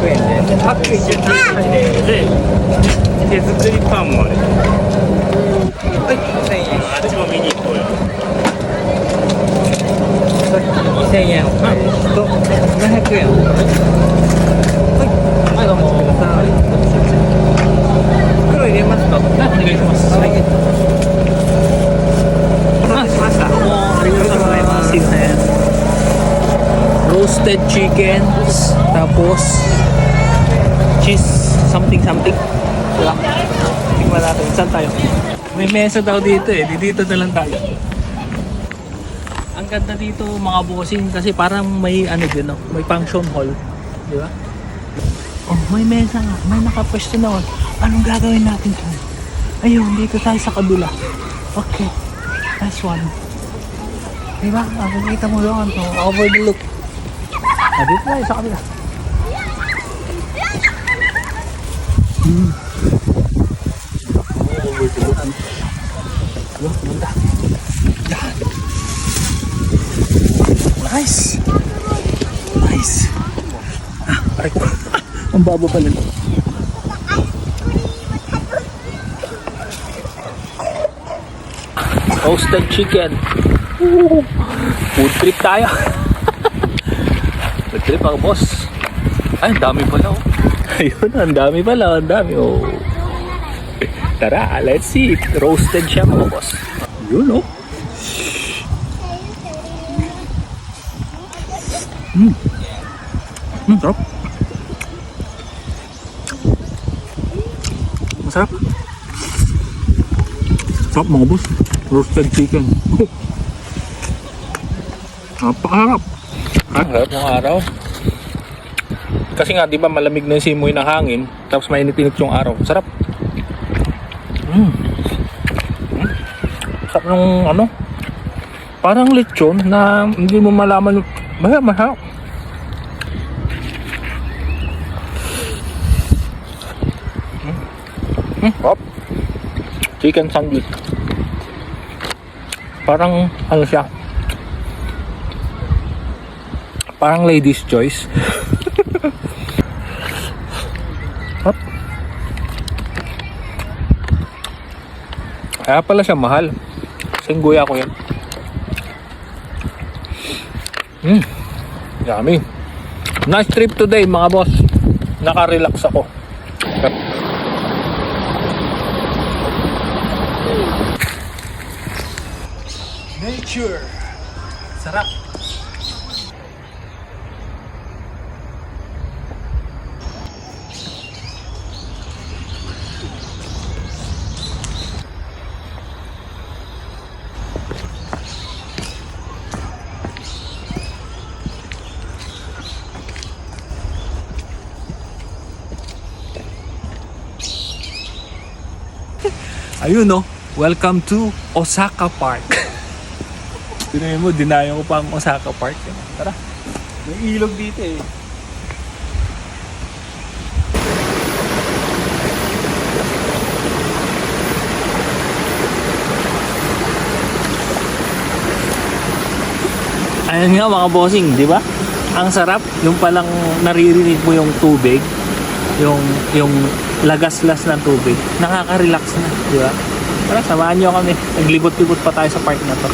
円でパック一応食べさせてで手作りパンもある。はい、1000円。あっちも見に行こうよ。2000円お買いですと700円。はい、はい、どうも。袋入れますか？はい、お願いします。はい。お待たせしました。ありがとうございます。すいません。Roasted chickens, tapos cheese something something. Diba? Tingnan natin. Saan tayo? May mesa daw dito eh. Dito na lang tayo. Ang ganda dito mga bossing kasi parang may ano din, no? May function hall. Diba? Oh, may mesa nga. May nakapwesto na. Anong gagawin natin dyan? Ayun, dito tayo sa kabila. Okay. Last one. Diba? Makikita mo doon. Over the look. Dito tayo sa kabila. Over the look. Look, punta. Nice. Nice. Aray ko. Ang baba pala. Roasted chicken. Food trip tayo. Food trip ako, boss. Ay, ang dami pala, oh. Ayun, ang dami pala, ang dami, oh. Tara, let's see. Roasted siya, mga boss. Yun, oh. Sarap. Masarap. Sarap, mga boss. Roasted chicken. Napakaharap. Ang harap ng araw. Kasi nga, di ba malamig na yung simoy ng hangin, tapos mainit-init yung araw. Sarap. Sarap ng ano, parang lechon na hindi mo malaman. Masarap. Hop. Chicken sandwich. Parang ano siya, parang ladies choice. Hop. Kaya pala siya mahal. Singguya ko yan. Yummy. Nice trip today mga boss. Naka-relax ako. Nature. Sarap. Ayun, no? Welcome to Osaka Park. Tinayin mo, dinayo ko pa ang Osaka Park. Tara, may ilog dito eh. Ayan nga mga bossing, di ba? Ang sarap, yung palang naririnig mo yung tubig, yung lagaslas ng tubig, nakaka-relax na, di ba? Tara, samahan nyo kami. Naglibot-libot pa tayo sa park na to.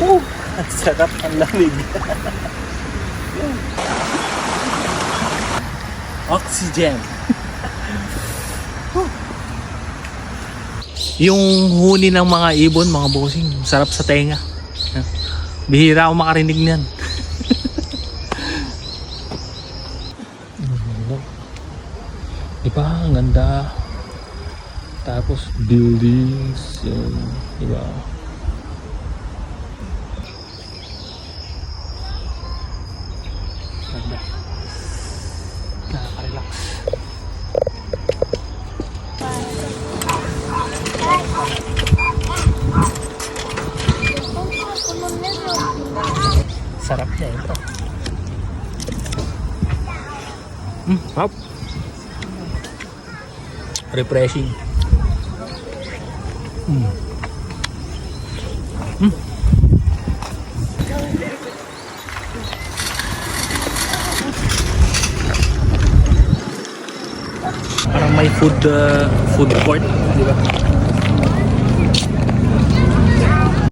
Oh, ang sarap, ang lamig. Oxygen. Yung huni ng mga ibon, mga bossing, sarap sa tenga. Bihira ako makarinig niyan. Diba, ang ganda. Tapos buildings, yun, diba? Ganda. Nakaka-relax. Sarap niya ito. Hop. Refreshing. may food court, di ba?